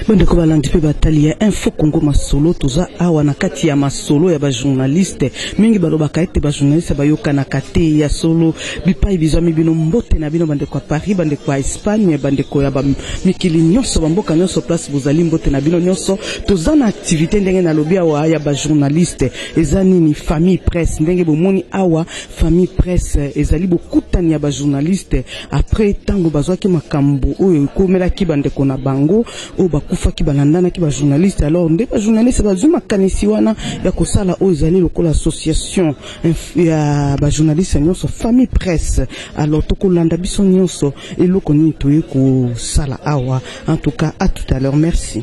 Bande ko balandi pe batali ya Info Congo masolo toza awa na kati ya masolo ya ba journaliste mingi balobaka ete ba journaliste bayoka na kate ya solo bipai bizami bino mbote na bino bande ko Paris bande ko Espagne bande ko ya ba mikili nyonso bamboka nyonso place bozali mbote na bino nyonso toza na activité ndenge na lobi awa ya ba journaliste ezani ni famille presse ndenge bomoni awa famille presse ezali bokutani ya ba journaliste après tango bazwaki makambo oyo komela ki bande ko na bango o bakufa ki balandana ki ba journaliste alors nde ba journaliste bazuma kanisi wana ya kosala o ezali lokola association ya ba journaliste nyonso famille presse alors tokolanda biso nyonso eloko nini toye ko sala awa en tout cas à tout à l'heure merci.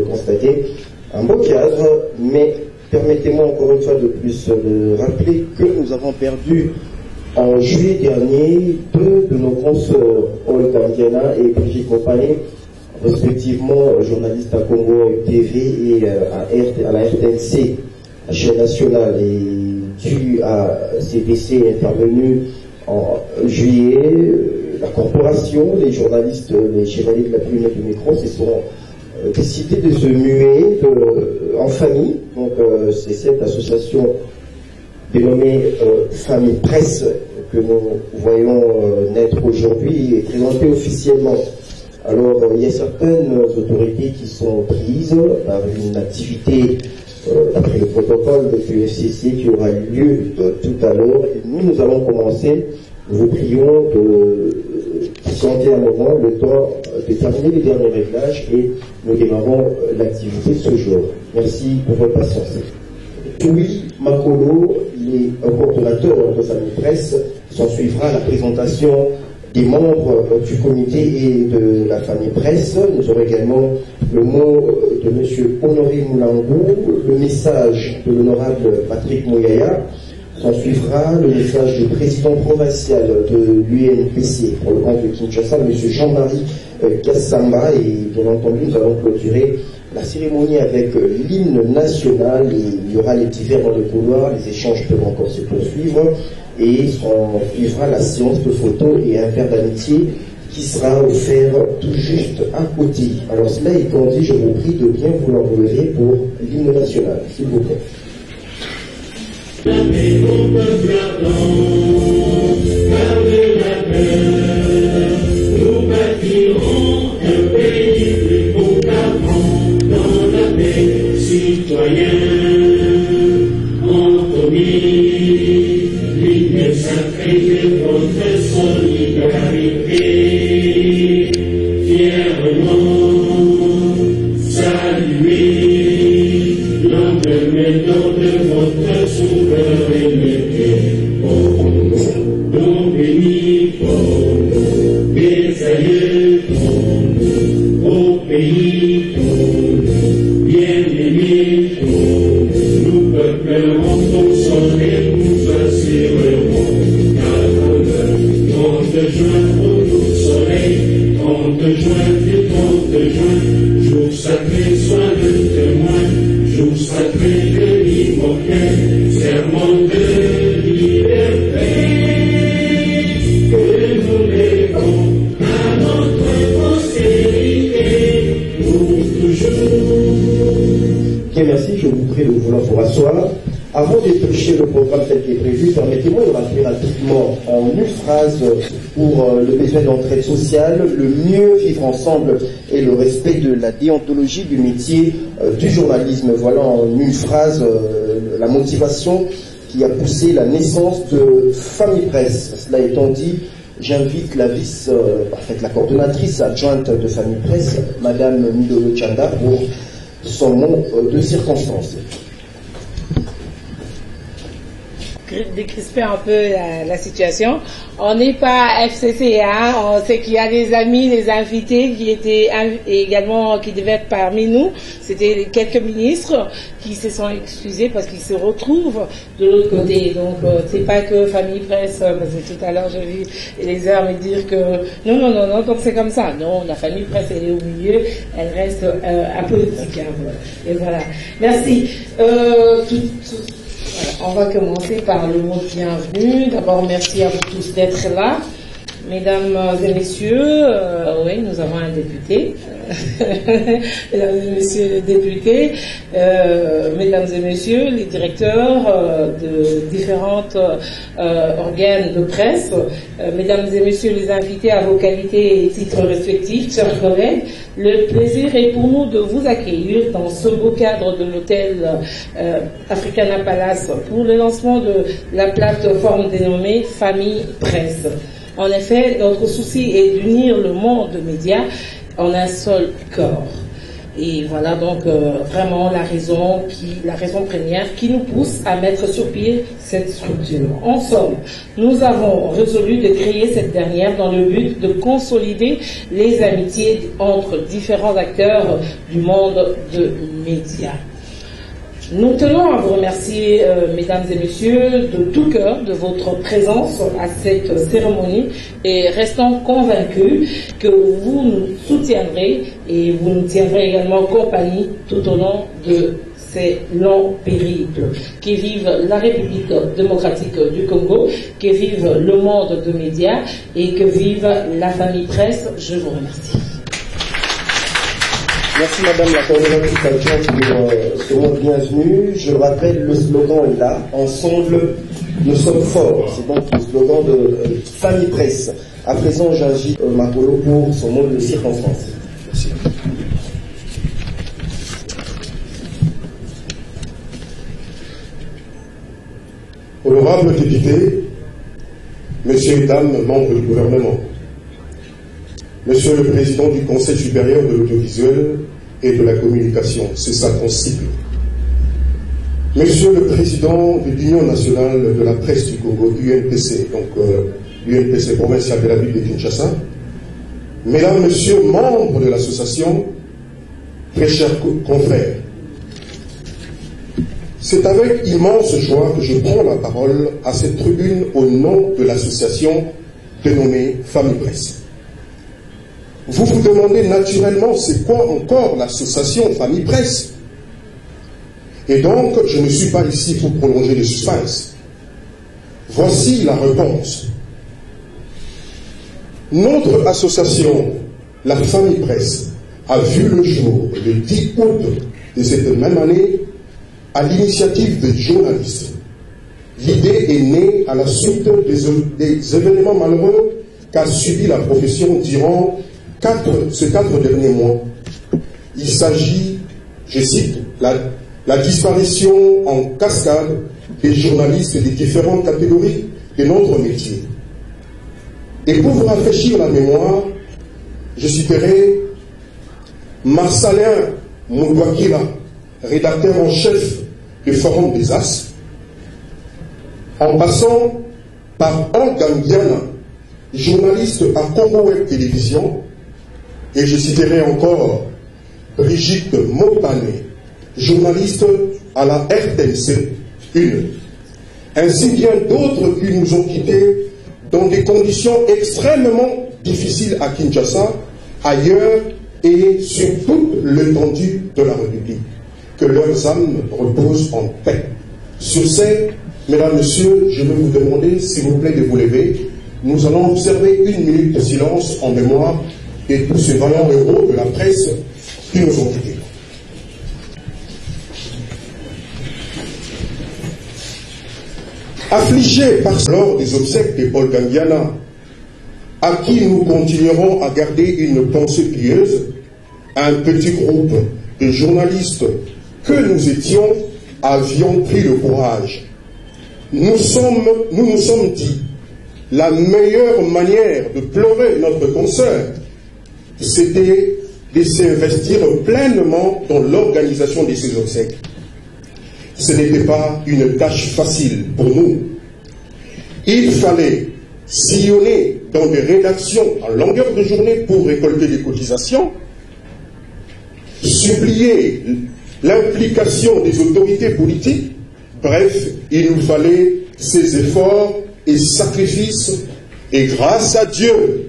Constater un beau cadre, mais permettez-moi encore une fois de plus de rappeler que nous avons perdu en juillet dernier deux de nos consoeurs, Olga Ndiana et Brigitte Mopane, respectivement journalistes à Congo TV et à la RTNC, la chaîne nationale, et dû à ces décès intervenus en juillet, la corporation, les journalistes, les chevaliers de la plume et du micro se sont décidés de se muer en famille. Donc c'est cette association dénommée Famille Presse que nous voyons naître aujourd'hui et présenter officiellement. Alors il y a certaines autorités qui sont prises par une activité d'après le protocole de QFCC qui aura lieu tout à l'heure. Et nous allons commencer. Nous vous prions de patienter un moment, le temps de terminer les derniers réglages et nous démarrons l'activité de ce jour. Merci pour votre patience. Louis Makolo, il est un coordonnateur de Famille Presse. S'en suivra la présentation des membres du comité et de la Famille Presse. Nous aurons également le mot de M. Honoré Moulangou, le message de l'honorable Patrick Mouyaya. S'en suivra le message du président provincial de l'UNPC pour le compte de Kinshasa, M. Jean-Marie Kassamba, et bien entendu nous allons clôturer la cérémonie avec l'hymne national. Il y aura les divers dans le couloir, les échanges peuvent encore se poursuivre et s'en suivra la séance de photos et un verre d'amitié qui sera offert tout juste à côté. Alors cela étant dit, je vous prie de bien vouloir vous lever pour l'hymne national, s'il vous plaît. La paix au peuple ardent, gardez la paix, nous bâtirons un pays plus beau qu'avant, dans la paix, citoyens, Anthony, ligne sacrée de votre solidarité, fièrement saluer l'endemain de votre souveraineté. Oh, non béni, oh, des aïeux, au pays, bien-aimés, nous peuplerons ton sol et nous assurerons car 30 juin, au jour soleil, 30 juin et 30 juin, jour sacré soit le témoin, jour sacré de l'immortel, serment de liberté, que nous lèvons à notre postérité pour toujours. Bien, merci, je vous prie de vouloir vous rasseoir. Avant de toucher le programme tel qu'il est prévu, permettez-moi de rappeler rapidement en une phrase pour le besoin d'entraide sociale, le mieux vivre ensemble et le respect de la déontologie du métier du journalisme. Voilà en une phrase la motivation qui a poussé la naissance de Famille Presse. Cela étant dit, j'invite la la coordonnatrice adjointe de Famille Presse, Madame Midolo Chanda, pour son mot de circonstance. Décrisper un peu la situation. On n'est pas FCC, hein. On sait qu'il y a des amis, des invités qui étaient également, qui devaient être parmi nous. C'était quelques ministres qui se sont excusés parce qu'ils se retrouvent de l'autre côté. Donc, c'est pas que Famille Presse, parce que tout à l'heure j'ai vu les heures me dire que non, donc c'est comme ça. Non, la Famille Presse, elle est au milieu, elle reste apolitique, hein. Et voilà. Merci. Voilà, on va commencer par le mot de bienvenue. D'abord, merci à vous tous d'être là. Mesdames et messieurs, oui, nous avons un député. Mesdames et messieurs les députés, mesdames et messieurs les directeurs de différentes organes de presse, mesdames et messieurs les invités à vos qualités et titres respectifs, chers collègues, le plaisir est pour nous de vous accueillir dans ce beau cadre de l'hôtel Africana Palace pour le lancement de la plateforme dénommée Famille Presse. En effet, notre souci est d'unir le monde de médias en un seul corps. Et voilà donc vraiment la raison première qui nous pousse à mettre sur pied cette structure. En somme, nous avons résolu de créer cette dernière dans le but de consolider les amitiés entre différents acteurs du monde de médias. Nous tenons à vous remercier, mesdames et messieurs, de tout cœur de votre présence à cette cérémonie et restons convaincus que vous nous soutiendrez et vous nous tiendrez également compagnie tout au long de ces longs périples. Que vive la République démocratique du Congo, que vive le monde de médias et que vive la famille presse. Je vous remercie. Merci Madame la coordonnatrice adjointe pour ce mot de bienvenue. Je le rappelle, le slogan est là. Ensemble, nous sommes forts. C'est donc le slogan de Famille Presse. À présent, j'invite Marolo pour son mot de circonstance. Merci. Honorables députés, Messieurs et Dames, membres du gouvernement, Monsieur le Président du Conseil supérieur de l'audiovisuel et de la communication, c'est ça ton cycle. Monsieur le Président de l'Union nationale de la presse du Congo, UNPC, donc l'UNPC provinciale de la ville de Kinshasa, Mesdames, Messieurs, membres de l'association, très chers confrères, c'est avec immense joie que je prends la parole à cette tribune au nom de l'association dénommée Famille Presse. Vous vous demandez naturellement c'est quoi encore l'association Famille Presse. Et donc, je ne suis pas ici pour prolonger le suspense. Voici la réponse. Notre association, la Famille Presse, a vu le jour le 10 août de cette même année à l'initiative des journalistes. L'idée est née à la suite des événements malheureux qu'a subi la profession durant ces 4 derniers mois. Il s'agit, je cite, la disparition en cascade des journalistes des différentes catégories de notre métier. Et pour vous rafraîchir la mémoire, je citerai Marsalin Moudouakila, rédacteur en chef du Forum des As, en passant par Angangiana, journaliste à Congo Web Télévision, et je citerai encore Brigitte Mopane, journaliste à la RTNC 1, ainsi bien d'autres qui nous ont quittés dans des conditions extrêmement difficiles à Kinshasa, ailleurs et sur toute l'étendue de la République. Que leurs âmes reposent en paix. Sur ce, mesdames, messieurs, je vais vous demander, s'il vous plaît, de vous lever. Nous allons observer 1 minute de silence en mémoire de tous ces vaillants héros de la presse qui nous ont quittés. Affligés lors des obsèques de Paul Gangiana, à qui nous continuerons à garder une pensée pieuse, un petit groupe de journalistes que nous étions avions pris le courage. Nous nous sommes dit, la meilleure manière de pleurer notre consoeur, c'était de s'investir pleinement dans l'organisation de ces obsèques. Ce n'était pas une tâche facile pour nous. Il fallait sillonner dans des rédactions en longueur de journée pour récolter des cotisations, supplier l'implication des autorités politiques. Bref, il nous fallait ces efforts et sacrifices, et grâce à Dieu,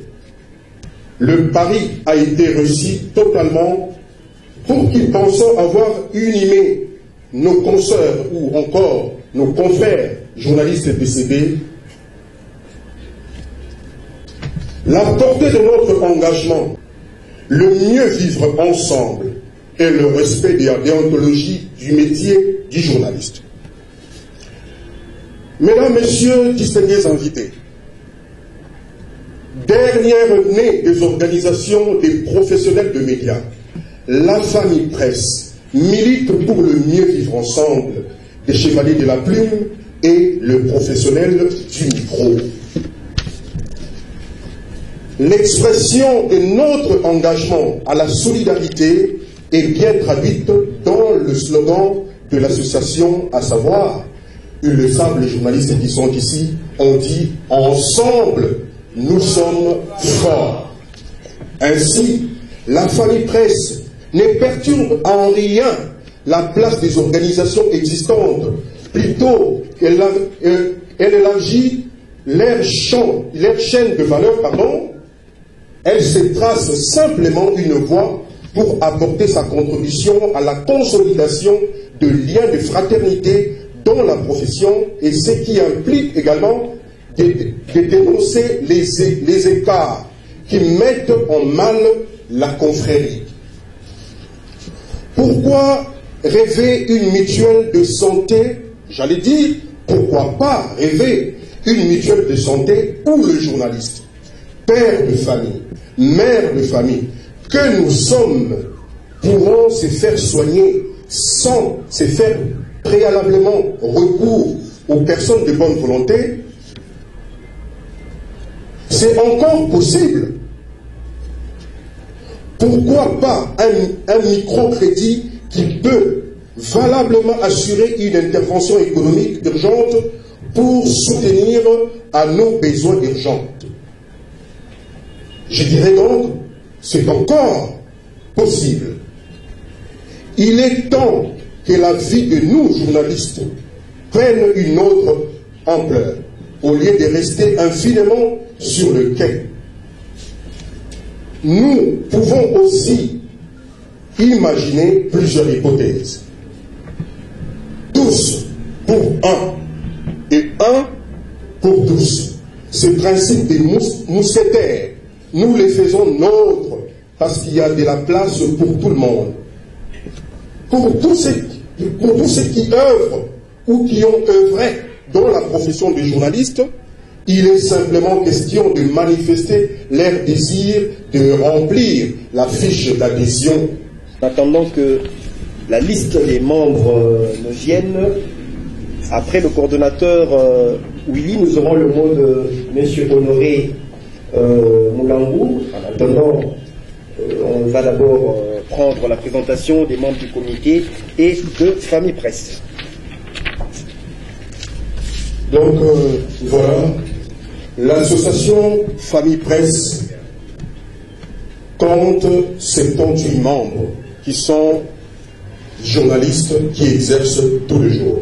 le pari a été réussi totalement pour qu'ils pensent avoir unimé nos consoeurs ou encore nos confrères journalistes décédés. La portée de notre engagement, le mieux vivre ensemble et le respect de la déontologie du métier du journaliste. Mesdames, Messieurs, distingués invités, dernière née des organisations des professionnels de médias, la famille presse milite pour le mieux vivre ensemble des chevaliers de la plume et le professionnel du micro. L'expression de notre engagement à la solidarité est bien traduite dans le slogan de l'association, à savoir, ils le savent les journalistes qui sont ici, on dit « Ensemble, nous sommes forts ». Ainsi, la famille presse ne perturbe en rien la place des organisations existantes, plutôt qu'elle élargit leur chaîne de valeur, elle se trace simplement une voie pour apporter sa contribution à la consolidation de liens de fraternité dans la profession, et ce qui implique également de dénoncer les écarts qui mettent en mal la confrérie. Pourquoi rêver une mutuelle de santé? J'allais dire, pourquoi pas rêver une mutuelle de santé où le journaliste, père de famille, mère de famille, que nous sommes, pourront se faire soigner sans se faire préalablement recours aux personnes de bonne volonté? C'est encore possible. Pourquoi pas un microcrédit qui peut valablement assurer une intervention économique urgente pour soutenir à nos besoins urgents? Je dirais donc, c'est encore possible. Il est temps que la vie de nous, journalistes, prenne une autre ampleur, au lieu de rester infiniment sur le quai. Nous pouvons aussi imaginer plusieurs hypothèses. Tous pour un, et un pour tous. Ce principe des mousquetaires, nous les faisons nôtres parce qu'il y a de la place pour tout le monde. Pour tous ceux qui œuvrent ou qui ont œuvré dans la profession de journaliste, il est simplement question de manifester leur désir de remplir la fiche d'adhésion. En attendant que la liste des membres nous vienne, après le coordonnateur Willy, nous aurons le mot de M. Honoré Moulangou. En attendant, on va d'abord prendre la présentation des membres du comité et de Famille Presse. Donc voilà, l'association Famille Presse compte 78 membres qui sont journalistes qui exercent tous les jours.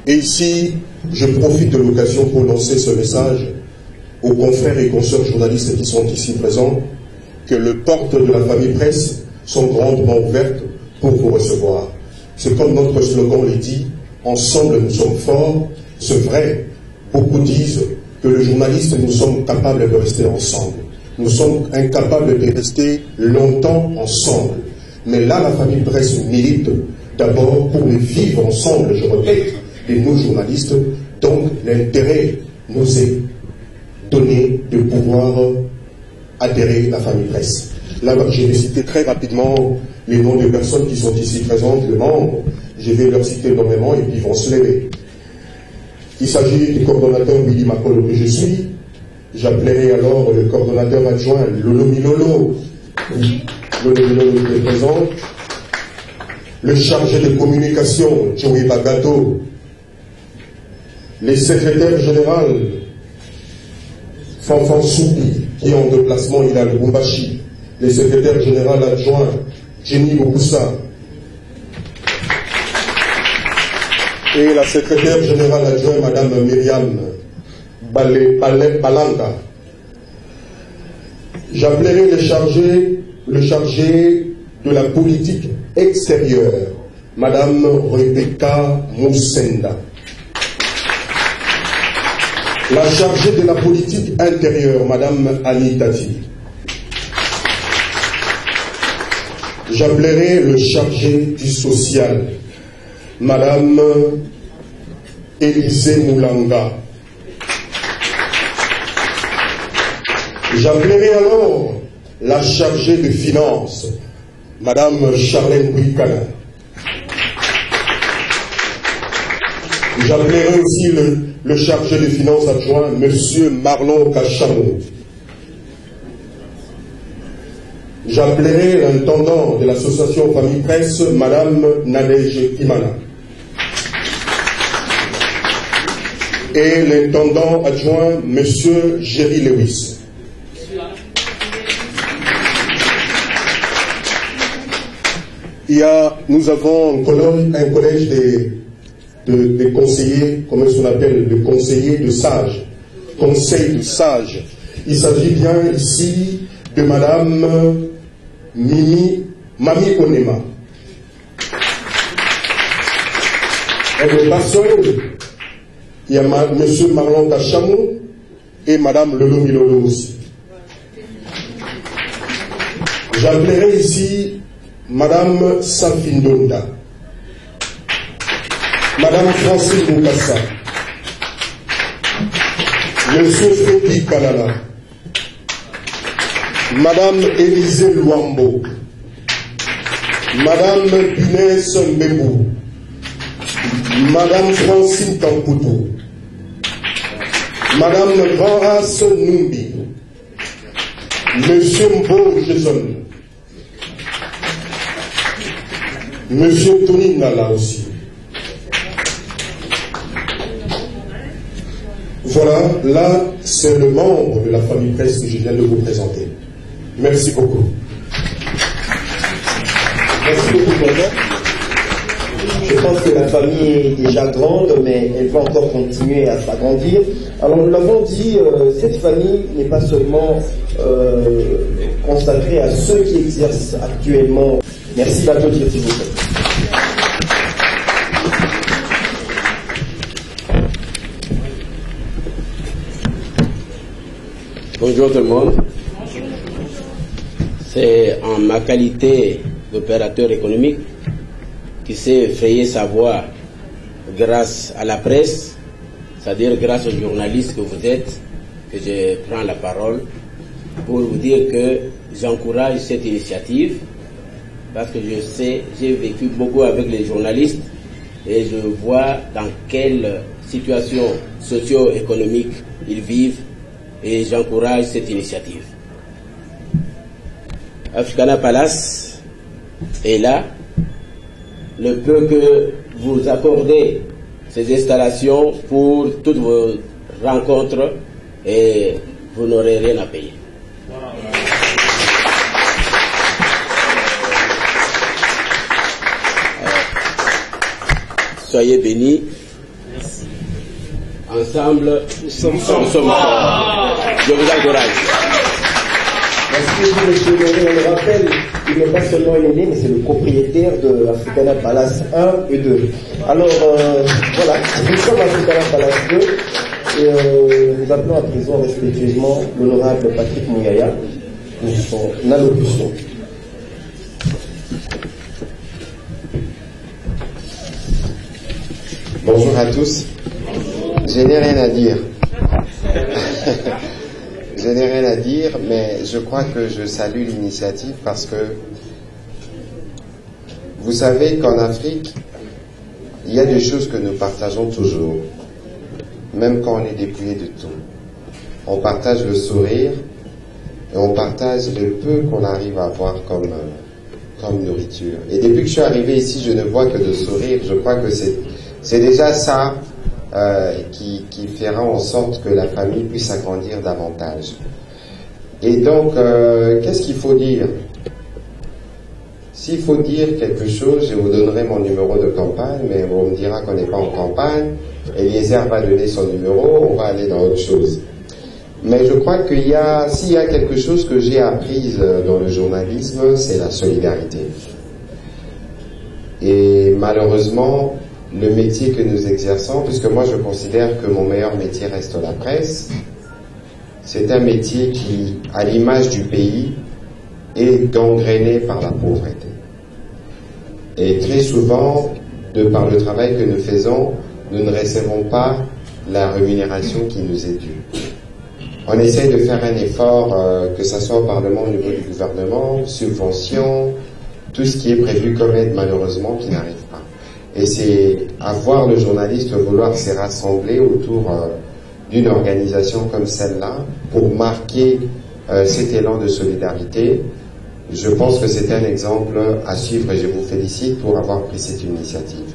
Et ici, je profite de l'occasion pour lancer ce message aux confrères et consoeurs journalistes qui sont ici présents, que les portes de la Famille Presse sont grandement ouvertes pour vous recevoir. C'est comme notre slogan le dit, ensemble nous sommes forts. C'est vrai, beaucoup disent que les journalistes, nous sommes capables de rester ensemble. Nous sommes incapables de rester longtemps ensemble. Mais là, la Famille Presse milite d'abord pour le vivre ensemble, je répète, de nos journalistes. Donc, l'intérêt nous est donné de pouvoir adhérer à la Famille Presse. Là, je vais citer très rapidement les noms des personnes qui sont ici présentes, les membres. Je vais leur citer énormément et puis ils vont se lever. Il s'agit du coordonnateur Willy Makolo que je suis. J'appellerai alors le coordonnateur adjoint Lolo Milolo. Lolo Milolo qui est présent. Le chargé de communication Joey Bagato. Les secrétaires généraux Fanfan Soupi qui est en déplacement, il a le Bumbashi. Les secrétaires généraux adjoints Jenny Bouboussa. Et la secrétaire générale adjointe, Madame Myriam Balanga. J'appellerai le chargé de la politique extérieure, Madame Rebecca Moussenda. la chargée de la politique intérieure, Madame Annie Tati. J'appellerai le chargé du social, Madame Élisée Moulanga. J'appellerai alors la chargée de finances, Madame Charlène Bouikana. J'appellerai aussi le chargé de finances adjoint, Monsieur Marlon Kachamou. J'appellerai l'intendant de l'association Famille Presse, Madame Nadège Kimana. Et l'intendant adjoint, Monsieur Jerry Lewis. Nous avons un collège des conseillers, comment on appelle, de conseillers de sages, conseil de sages. Il s'agit bien ici de Madame Mami Onema. Elle n'est pas seule. Il y a Monsieur Marlon Kachamou et Madame Lolo Milolo aussi. J'appellerai ici Madame Safindonda, Madame Francine Moukassa, Monsieur Freddy Kalala, Madame Élisée Luambo, Madame Binès Mbebou, Madame Francine Tampoutou, Madame Varas Numbi, Monsieur Mbo Jason, Monsieur Tony Nala aussi. Voilà, là, c'est le membre de la famille Presse que je viens de vous présenter. Merci beaucoup. Merci beaucoup, Tonton. Je pense que la famille est déjà grande, mais elle va encore continuer à s'agrandir. Alors, nous l'avons dit, cette famille n'est pas seulement consacrée à ceux qui exercent actuellement. Merci d'applaudir, s'il vous plaît. Bonjour tout le monde. C'est en ma qualité d'opérateur économique qui s'est frayé sa voie grâce à la presse, c'est-à-dire grâce aux journalistes que vous êtes, que je prends la parole pour vous dire que j'encourage cette initiative parce que je sais, j'ai vécu beaucoup avec les journalistes et je vois dans quelle situation socio-économique ils vivent. Et j'encourage cette initiative. Africana Palace est là. Le peu que vous accordez ces installations pour toutes vos rencontres, et vous n'aurez rien à payer. Soyez bénis. Ensemble, nous sommes forts. Je vous encourage. Merci, monsieur Loré. On le rappelle, il n'est pas seulement aîné, mais c'est le propriétaire de Africana Palace 1 et 2. Alors, voilà, nous sommes à Africana Palace 2 et nous appelons à présent respectueusement l'honorable Patrick Mouyaya pour son allocution. Bonjour à tous. Je n'ai rien à dire. Je n'ai rien à dire, mais je crois que je salue l'initiative parce que vous savez qu'en Afrique, il y a des choses que nous partageons toujours, même quand on est dépouillé de tout. On partage le sourire et on partage le peu qu'on arrive à avoir comme nourriture. Et depuis que je suis arrivé ici, je ne vois que de sourire. Je crois que c'est déjà ça qui fera en sorte que la famille puisse s'agrandir davantage. Et donc, qu'est-ce qu'il faut dire? S'il faut dire quelque chose, je vous donnerai mon numéro de campagne, mais on me dira qu'on n'est pas en campagne. Eliezer va donner son numéro, on va aller dans autre chose. Mais je crois s'il y a quelque chose que j'ai appris dans le journalisme, c'est la solidarité. Et malheureusement, le métier que nous exerçons, puisque moi je considère que mon meilleur métier reste la presse. C'est un métier qui, à l'image du pays, est gangréné par la pauvreté. Et très souvent, de par le travail que nous faisons, nous ne recevons pas la rémunération qui nous est due. On essaie de faire un effort, que ce soit au Parlement, au niveau du gouvernement, subventions, tout ce qui est prévu comme aide, malheureusement, qui n'arrive pas. Et c'est à voir le journaliste vouloir se rassembler autour d'une organisation comme celle-là pour marquer cet élan de solidarité. Je pense que c'est un exemple à suivre et je vous félicite pour avoir pris cette initiative.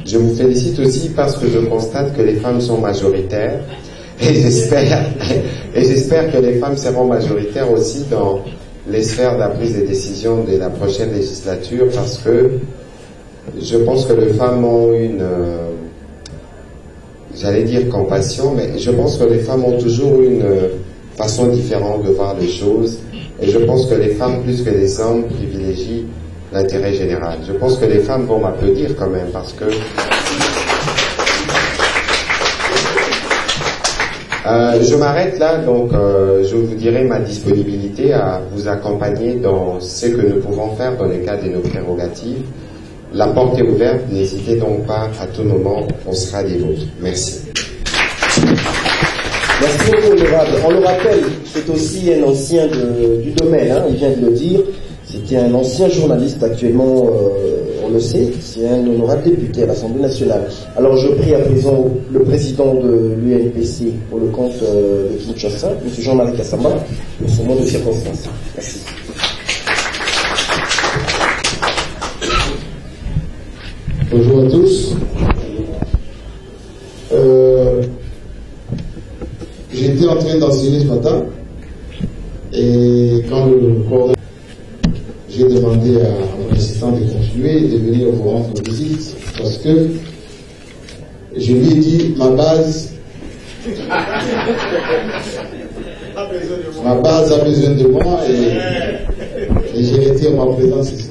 Je vous félicite aussi parce que je constate que les femmes sont majoritaires et j'espère que les femmes seront majoritaires aussi dans les sphères de la prise de décision de la prochaine législature, parce que je pense que les femmes ont une, j'allais dire compassion, mais je pense que les femmes ont toujours une façon différente de voir les choses, et je pense que les femmes, plus que les hommes, privilégient l'intérêt général. Je pense que les femmes vont m'applaudir quand même, parce que je m'arrête là, donc je vous dirai ma disponibilité à vous accompagner dans ce que nous pouvons faire dans le cadre de nos prérogatives. La porte est ouverte, n'hésitez donc pas, à tout moment, on sera des vôtres. Merci. Merci beaucoup, honorable. On le rappelle, c'est aussi un ancien du domaine, hein, il vient de le dire. C'était un ancien journaliste, actuellement, on le sait, c'est un honorable député à l'Assemblée nationale. Alors je prie à présent le président de l'UNPC pour le compte de Kinshasa, M. Jean-Marie Kassamba, pour ce mot de circonstance. Merci. Bonjour à tous. J'étais en train d'enseigner ce matin et quand le coordonnateur, j'ai demandé à mon assistant de continuer et de venir vous rendre visite parce que je lui ai dit ma base a besoin de moi et j'ai été en ma présence ici.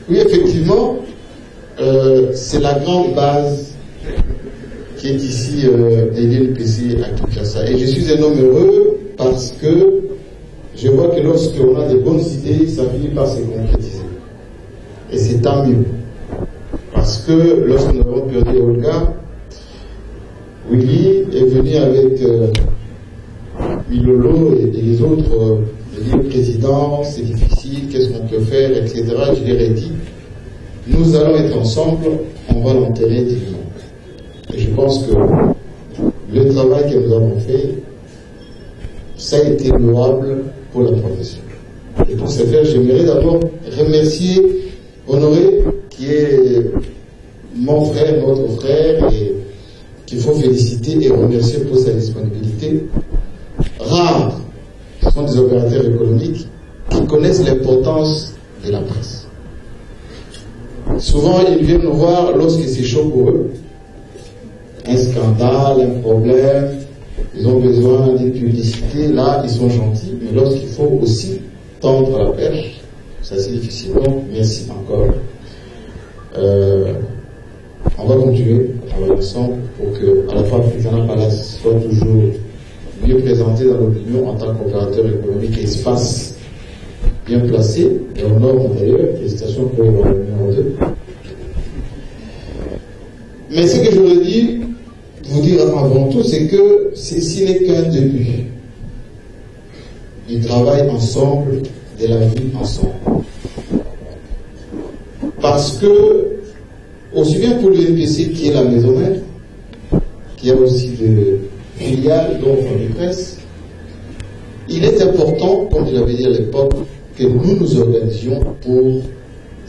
Oui, effectivement, c'est la grande base qui est ici de l'UNPC à Kinshasa. Et je suis un homme heureux parce que je vois que lorsqu'on a de bonnes idées, ça finit par se concrétiser. Et c'est tant mieux. Parce que lorsque nous avons perdu Olga, Willy est venu avec Milolo et les autres. Le président, c'est difficile, qu'est-ce qu'on peut faire, etc. Je leur ai dit, nous allons être ensemble, on va l'enterrer dignement. Et je pense que le travail que nous avons fait, ça a été louable pour la profession. Et pour ce faire, j'aimerais d'abord remercier Honoré, qui est mon frère, notre frère, et qu'il faut féliciter et remercier pour sa disponibilité. Rares sont des opérateurs économiques qui connaissent l'importance de la presse. Souvent, ils viennent nous voir lorsque c'est chaud pour eux. Un scandale, un problème, ils ont besoin d'une publicité, là, ils sont gentils, mais lorsqu'il faut aussi tendre la perche, c'est assez difficile. Donc, merci encore. On va continuer à la leçon pour que, à la fois, Fritana Palace soit toujours mieux présenté dans l'opinion en tant qu'opérateur économique et espace bien placé, et au nord d'ailleurs, félicitations pour le numéro 2. Mais ce que je voulais dire, vous dire avant tout, c'est que ceci n'est qu'un début du travail ensemble, de la vie ensemble. Parce que, aussi bien pour l'UNPC qui est la maison mère, qui a aussi de filiales d'offres de presse, il est important, comme je l'avais dit à l'époque, que nous nous organisions pour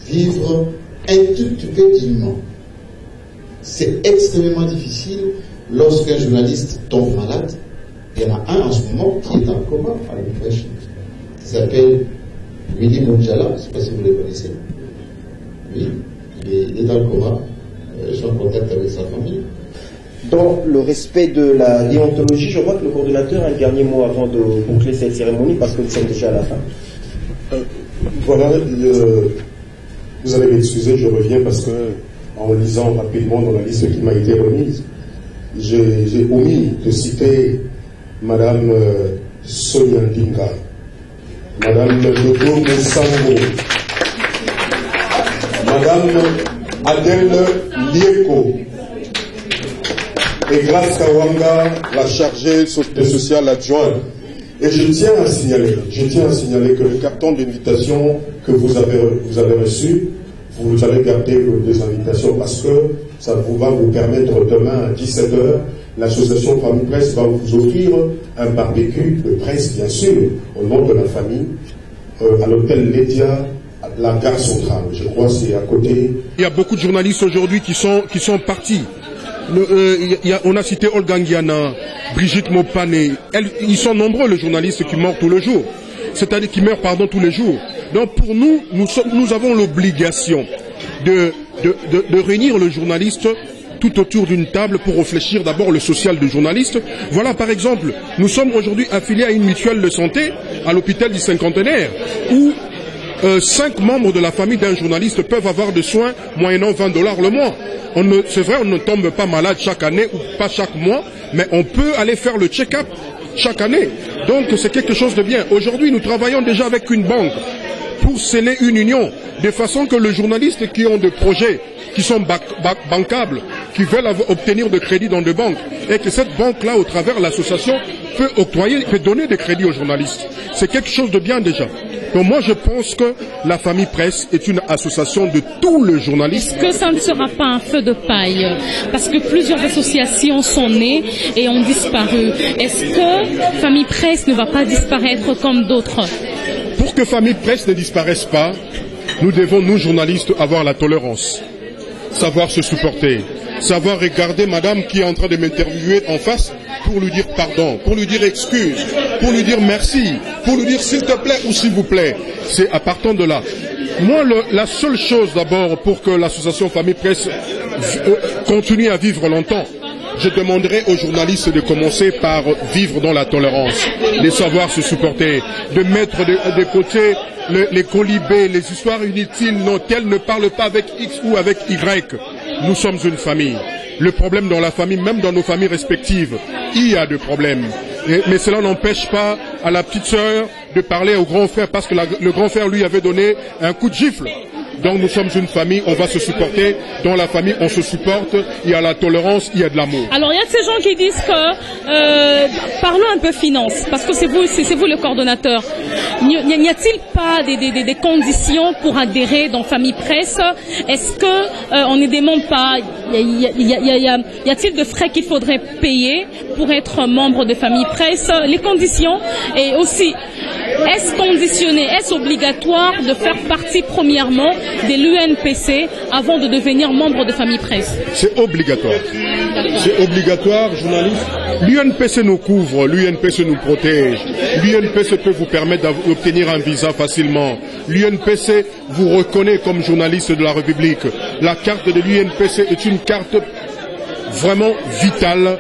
vivre un tout petit peu dignement. C'est extrêmement difficile lorsqu'un journaliste tombe malade. Il y en a un en ce moment qui est en coma à l'UNPC. Il s'appelle Willy Moudjala, je ne sais pas si vous le connaissez. Oui, il est dans le coma. Je suis en contact avec sa famille. Dans le respect de la déontologie, je vois que le coordonnateur a un dernier mot avant de boucler cette cérémonie parce que nous sommes déjà à la fin. Voilà, vous allez m'excuser, je reviens parce que en lisant rapidement dans la liste qui m'a été remise, j'ai omis de citer Madame Sonia Ndinga, Madame Dodo Moussango, Madame Adèle Lieko et Grace Kawanga, la chargée de social adjointe. Et je tiens à signaler que le carton d'invitation que vous avez reçu, vous allez garder les invitations parce que ça va vous permettre demain à 17h, l'association Famille Presse va vous offrir un barbecue de presse, bien sûr, au nom de la famille, à l'hôtel Lédia, à la gare centrale. Je crois que c'est à côté. Il y a beaucoup de journalistes aujourd'hui qui sont partis. On a cité Olga Nguiana, Brigitte Mopane. Ils sont nombreux les journalistes qui meurent tous les jours. C'est-à-dire qui meurent tous les jours. Donc pour nous, nous avons l'obligation de réunir le journaliste tout autour d'une table pour réfléchir d'abord le social du journaliste. Voilà par exemple, nous sommes aujourd'hui affiliés à une mutuelle de santé à l'hôpital du Cinquantenaire où 5 membres de la famille d'un journaliste peuvent avoir des soins moyennant $20 le mois. C'est vrai, on ne tombe pas malade chaque année ou pas chaque mois, mais on peut aller faire le check-up chaque année. Donc c'est quelque chose de bien. Aujourd'hui, nous travaillons déjà avec une banque pour sceller une union, de façon que les journalistes qui ont des projets qui sont bancables, qui veulent obtenir de crédits dans des banques, et que cette banque-là, au travers de l'association, peut donner des crédits aux journalistes. C'est quelque chose de bien déjà. Donc moi je pense que la Famille Presse est une association de tous les journalistes. Est-ce que ça ne sera pas un feu de paille? Parce que plusieurs associations sont nées et ont disparu. Est-ce que Famille Presse ne va pas disparaître comme d'autres? Pour que Famille Presse ne disparaisse pas, nous devons, nous journalistes, avoir la tolérance, savoir se supporter, savoir regarder madame qui est en train de m'interviewer en face pour lui dire pardon, pour lui dire excuse, pour lui dire merci, pour lui dire s'il te plaît ou s'il vous plaît. C'est à partir de là. Moi, la seule chose d'abord pour que l'association Famille Presse continue à vivre longtemps, je demanderai aux journalistes de commencer par vivre dans la tolérance, de savoir se supporter, de mettre de côté les colibés, les histoires inutiles, non, qu'elles ne parlent pas avec X ou avec Y. Nous sommes une famille. Le problème dans la famille, même dans nos familles respectives, il y a des problèmes. Mais cela n'empêche pas à la petite sœur de parler au grand frère parce que le grand frère lui avait donné un coup de gifle. Donc nous sommes une famille, on va se supporter. Dans la famille, on se supporte. Il y a la tolérance, il y a de l'amour. Alors il y a de ces gens qui disent que parlons un peu finance, parce que c'est vous le coordonnateur. N'y a-t-il pas des conditions pour adhérer dans Famille Presse? Est-ce que on ne demande pas? Y a-t-il de frais qu'il faudrait payer pour être membre de Famille Presse? Les conditions et aussi. Est-ce conditionné, est-ce obligatoire de faire partie premièrement de l'UNPC avant de devenir membre de Famille Presse? C'est obligatoire. C'est obligatoire, journaliste. L'UNPC nous couvre, l'UNPC nous protège. L'UNPC peut vous permettre d'obtenir un visa facilement. L'UNPC vous reconnaît comme journaliste de la République. La carte de l'UNPC est une carte vraiment vitale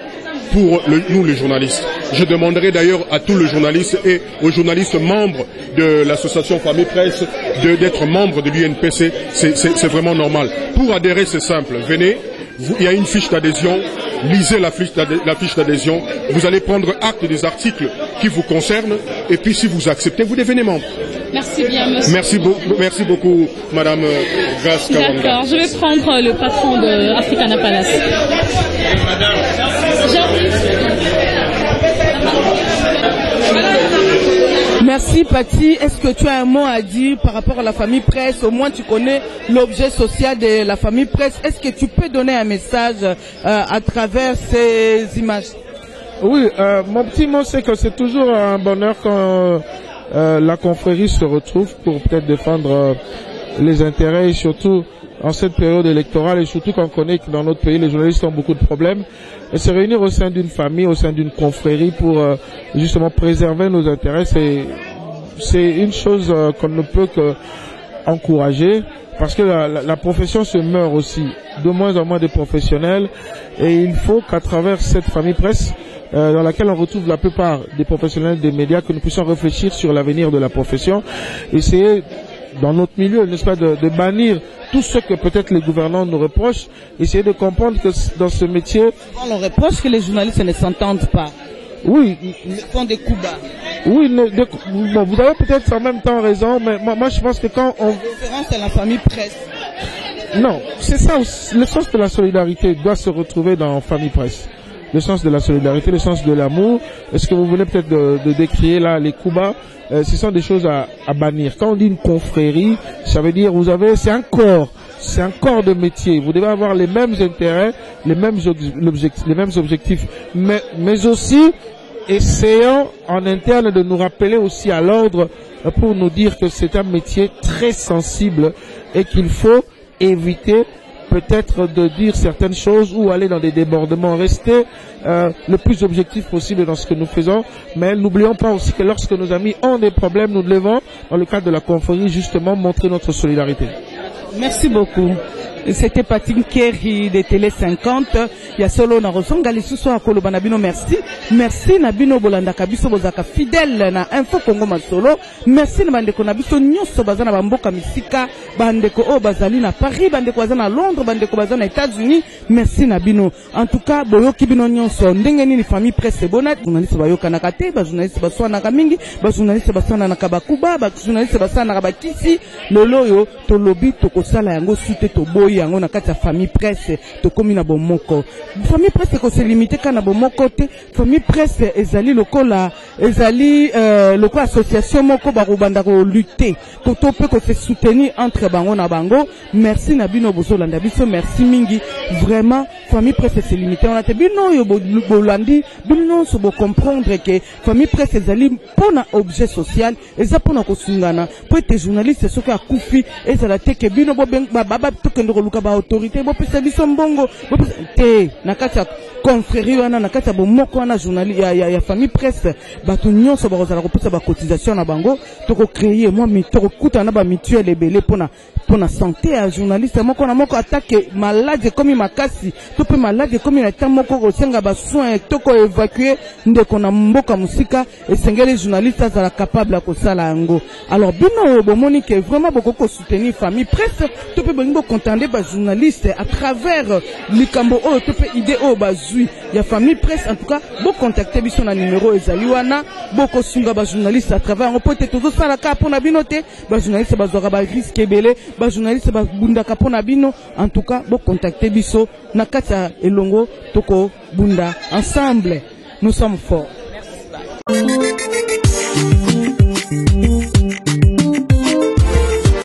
pour nous les journalistes. Je demanderai d'ailleurs à tous les journalistes et aux journalistes membres de l'association Famille Presse d'être membres de l'UNPC. C'est vraiment normal. Pour adhérer, c'est simple. Venez, il y a une fiche d'adhésion. Lisez la fiche d'adhésion. Vous allez prendre acte des articles qui vous concernent. Et puis si vous acceptez, vous devenez membre. Merci bien, monsieur. Merci beaucoup, madame Grace Kawanga. D'accord, je vais prendre le patron de Africana Palace. Merci Paty. Est-ce que tu as un mot à dire par rapport à la Famille Presse? Au moins tu connais l'objet social de la Famille Presse. Est-ce que tu peux donner un message à travers ces images? Oui, mon petit mot c'est que c'est toujours un bonheur quand la confrérie se retrouve pour peut-être défendre les intérêts et surtout en cette période électorale et surtout qu'on connaît que dans notre pays les journalistes ont beaucoup de problèmes et se réunir au sein d'une famille, au sein d'une confrérie pour justement préserver nos intérêts, c'est une chose qu'on ne peut que encourager parce que la profession se meurt aussi, de moins en moins de professionnels et il faut qu'à travers cette Famille Presse dans laquelle on retrouve la plupart des professionnels des médias que nous puissions réfléchir sur l'avenir de la profession, essayer dans notre milieu, n'est-ce pas, de bannir tout ce que peut-être les gouvernants nous reprochent, essayer de comprendre que dans ce métier... On reproche que les journalistes ne s'entendent pas. Oui. Ils font des coups bas. Oui, bon, vous avez peut-être en même temps raison, mais moi je pense que quand on... Référence à la famille presse. Non, c'est ça, le sens de la solidarité doit se retrouver dans famille presse. Le sens de la solidarité, le sens de l'amour. Est-ce que vous venez peut-être de décrire là les coups bas? Ce sont des choses à bannir. Quand on dit une confrérie, ça veut dire c'est un corps de métier. Vous devez avoir les mêmes intérêts, les mêmes objectifs, mais aussi essayons en interne de nous rappeler aussi à l'ordre pour nous dire que c'est un métier très sensible et qu'il faut éviter peut-être de dire certaines choses ou aller dans des débordements, rester le plus objectif possible dans ce que nous faisons, mais n'oublions pas aussi que lorsque nos amis ont des problèmes, nous devons, dans le cadre de la confrérie, justement montrer notre solidarité. Merci beaucoup. C'était Patrick Kerry de Télé 50. Il y a solo na rosonga lisusu akolo banabino merci. Merci Nabino Bolanda kabiso bozaka fidèle na Info Congo Masolo. Merci na bandeko na biso nyonso bazana bamboka misika, bandeko o bazali na Paris, bandeko bazana na Londres, bandeko bazana na États-Unis. Merci Nabino. En tout cas, boyoki bino nyonso ndenge nini famille presse bona, journaliste bayoka na kate, ba journaliste baswana na mingi, ba journaliste baswana na kabakuba, ba journaliste baswana na bakisi, loloyo to lobi to kosala yango sute to boy yango na kati ya famille presse to komi na bomoko. Famille presse ko se limiter kana bomoko te. Famille presse ezali lokola lokola association moko ba rubanda ko lutter ko to pe ko se soutenir entre bango na bango. Merci na bino bozolanda biso, merci mingi. Vraiment famille presse se limiter on a te bino yo bolandi bino so bo comprendre que famille presse ezali pona objet social eza pona ko sungana po te journaliste soki akufi ezala te ke bino bo baba to kendo luka ba autorité bo pesa biso mbongo bo te na kati ya confrérie wana na kati ya bomoko wana journaliste ya famille presse bato nyonso bazala ko pesa ba cotisation na bango to ko créer moi mitoko kuta na ba mutuelle ebele pona santé ya journaliste moko na moko attaque malade comme makasi to pe malade comme na temps moko ko senga ba soins to ko évacuer ndeko na mboka musika esengeli journaliste azala capable ko sala yango. Alors bino bomoni que vraiment beaucoup ko soutenir famille presse to pe bongo contenter ba journaliste à travers likambo o to pe idée o bazui ya famille presse. En tout cas bo contacter biso na numéro ezali wana boko sunga ba journaliste à travers on peut être tous sala ka pona binote ba journaliste bazora ba risque belé ba journaliste ba bunda ka pona bino. En tout cas bo contacter biso na kata elongo toko bunda ensemble nous sommes forts. Merci.